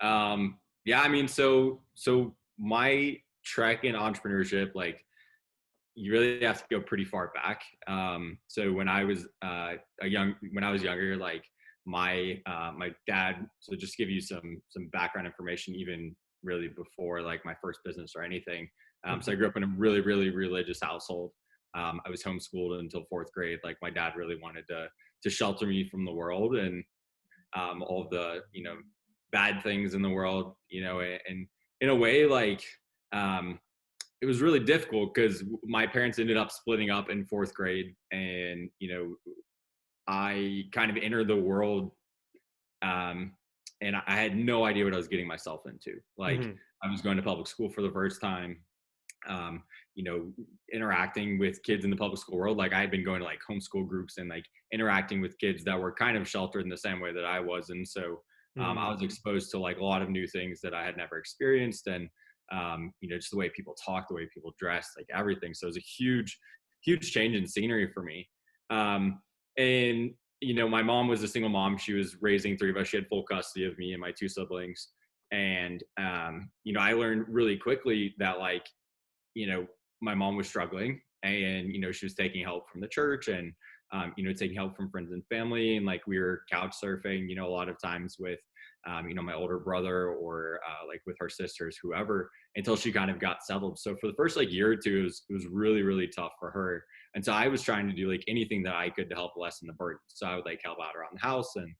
Yeah, I mean, so my trek in entrepreneurship, like you really have to go pretty far back. So when I was when I was younger, like my dad. So just to give you some background information, even really before like my first business or anything. So I Mhm. grew up in a really religious household. I was homeschooled until fourth grade. Like my dad really wanted to shelter me from the world and all of the bad things in the world. And in a way, like um, it was really difficult because my parents ended up splitting up in fourth grade, and I kind of entered the world, um, and I had no idea what I was getting myself into. Like Mhm. I was going to public school for the first time, um, interacting with kids in the public school world. Like I had been going to like homeschool groups and like interacting with kids that were kind of sheltered in the same way that I was, and so I Mhm. was exposed to like a lot of new things that I had never experienced, and just the way people talk, the way people dress, like everything. So it was a huge change in scenery for me. And my mom was a single mom. She was raising three of us. She had full custody of me and my two siblings. And I learned really quickly that like you know, my mom was struggling, and, she was taking help from the church and, taking help from friends and family. And like we were couch surfing, a lot of times with, my older brother or like with her sisters, whoever, until she kind of got settled. So for the first like year or two, it was really tough for her. And so I was trying to do like anything that I could to help lessen the burden. So I would like help out around the house and,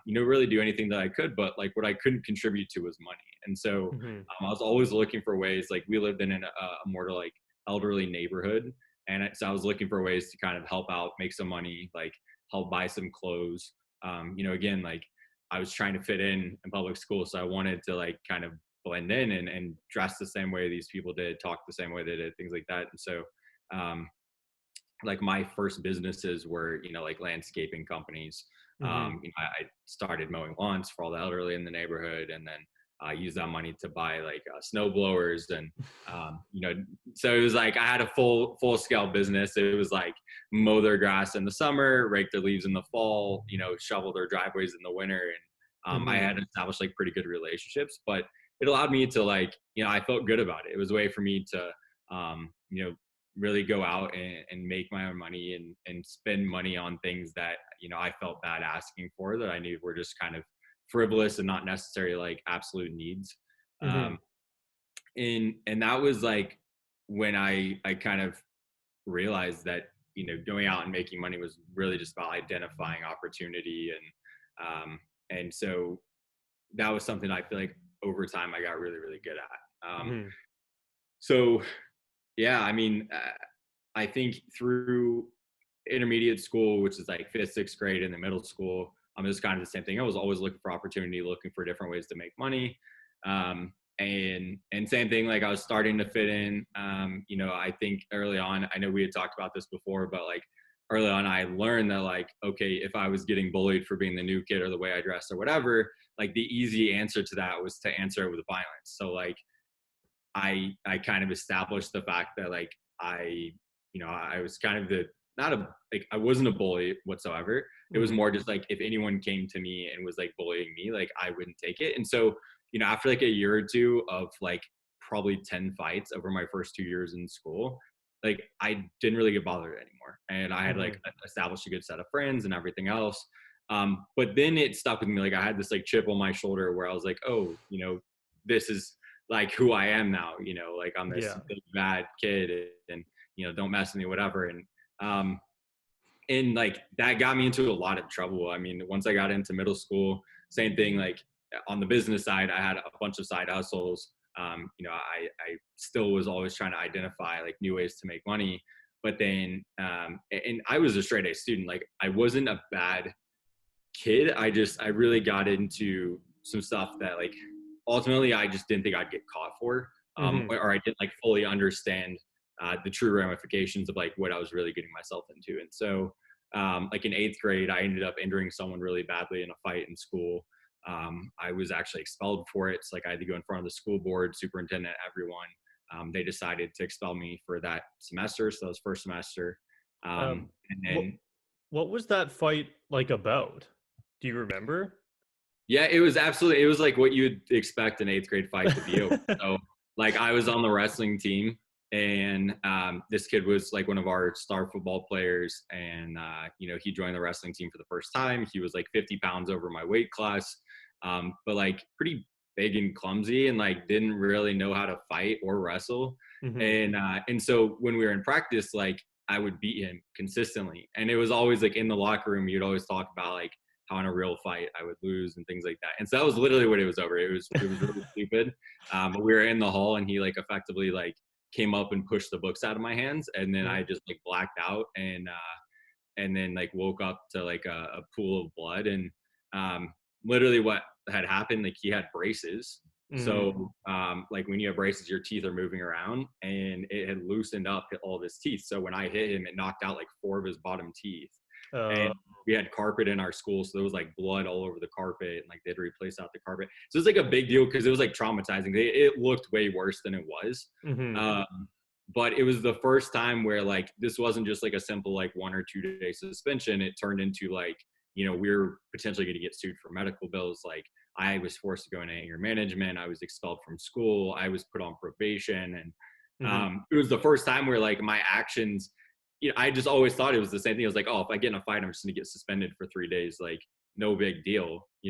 really do anything that I could. But like what I couldn't contribute to was money. And so Mhm. I was always looking for ways. Like we lived in a more like elderly neighborhood, and so I was looking for ways to kind of help out, make some money, like help buy some clothes. Again, like I was trying to fit in public school, so I wanted to like kind of blend in and dress the same way these people did, talk the same way they did, things like that. And so, um, like my first businesses were, like landscaping companies. Mhm. I started mowing lawns for all the elderly in the neighborhood, and then used that money to buy like snow blowers and so it was like I had a full scale business. It was like mow their grass in the summer, rake their leaves in the fall, shovel their driveways in the winter, and I Mhm. had established like pretty good relationships, but it allowed me to like I felt good about it. It was a way for me to really go out and make my own money and spend money on things that I felt bad asking for, that I knew were just kind of frivolous and not necessarily like absolute needs. um Mhm. and that was like when I kind of realized that going out and making money was really just about identifying opportunity, and so that was something I feel like over time I got really good at. Mhm. So yeah, I mean, I think through intermediate school, which is like fifth, sixth grade, and the middle school, it was kind of the same thing. I was always looking for opportunity, looking for different ways to make money. And same thing, like I was starting to fit in. I think early on, I know we had talked about this before, but like early on, I learned that like, okay, if I was getting bullied for being the new kid or the way I dressed or whatever, like the easy answer to that was to answer it with violence. So like I kind of established the fact that like I was kind of the not a like I wasn't a bully whatsoever. It was Mhm. more just like if anyone came to me and was like bullying me, like I wouldn't take it. And so, after like a year or two of like probably 10 fights over my first 2 years in school, like I didn't really get bothered anymore. And I had like Mhm. established a good set of friends and everything else. But then it stuck with me. Like I had this like chip on my shoulder where I was like, oh, this is like who I am now, like I'm this Yeah. big bad kid, and don't mess with me, whatever. Um and like that got me into a lot of trouble. I mean, once I got into middle school, same thing, like on the business side, I had a bunch of side hustles. I still was always trying to identify like new ways to make money. But then and I was a straight A student. Like I wasn't a bad kid. I really got into some stuff that like ultimately I just didn't think I'd get caught for, Mhm. or I didn't like fully understand the true ramifications of like what I was really getting myself into. And so, like in eighth grade, I ended up injuring someone really badly in a fight in school. I was actually expelled for it. So like I had to go in front of the school board, superintendent, everyone. They decided to expel me for that semester. So that was first semester. And What then what was that fight like about? Do you remember? Yeah, it was absolutely, it was like what you'd expect an eighth grade fight to be over. So like I was on the wrestling team, and this kid was like one of our star football players, and he joined the wrestling team for the first time. He was like 50 pounds over my weight class, but like pretty big and clumsy, and like didn't really know how to fight or wrestle. Hmm. And so when we were in practice, like I would beat him consistently, and it was always like in the locker room, you'd always talk about like how in a real fight I would lose and things like that. And so that was literally what it was over. It was really stupid. But we were in the hall, and he like effectively like came up and pushed the books out of my hands, and then I just like blacked out, and then like woke up to like a pool of blood. And literally what had happened, like he had braces. Hmm. So like when you have braces, your teeth are moving around, and it had loosened up all of his teeth. So when I hit him, it knocked out like 4 of his bottom teeth. And Uh, we had carpet in our school, so there was like blood all over the carpet, and like they had to replace out the carpet. So it was like a big deal because it was like traumatizing. It looked way worse than it was. hmm. Um, but it was the first time where like this wasn't just like a simple like 1 or 2 day suspension. It turned into like, we were potentially going to get sued for medical bills. Like I was forced to go into anger management. I was expelled from school. I was put on probation. And Hmm. it was the first time where like my actions, I just always thought it was the same thing. I was like, oh, if I get in a fight, I'm just going to get suspended for 3 days. Like no big deal.